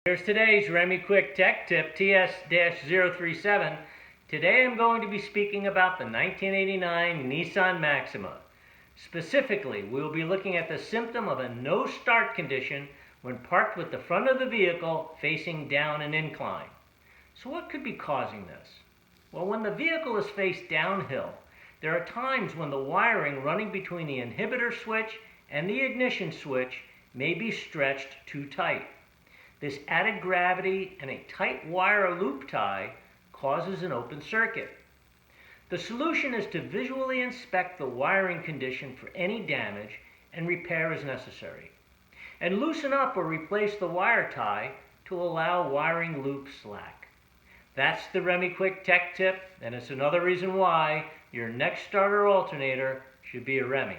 Here's today's Remy Quick Tech Tip TS-037. Today I'm going to be speaking about the 1989 Nissan Maxima. Specifically, we'll be looking at the symptom of a no start condition when parked with the front of the vehicle facing down an incline. So what could be causing this? Well, when the vehicle is faced downhill, there are times when the wiring running between the inhibitor switch and the ignition switch may be stretched too tight. This added gravity and a tight wire loop tie causes an open circuit. The solution is to visually inspect the wiring condition for any damage and repair as necessary, and loosen up or replace the wire tie to allow wiring loop slack. That's the Remy Quick Tech Tip, and it's another reason why your next starter alternator should be a Remy.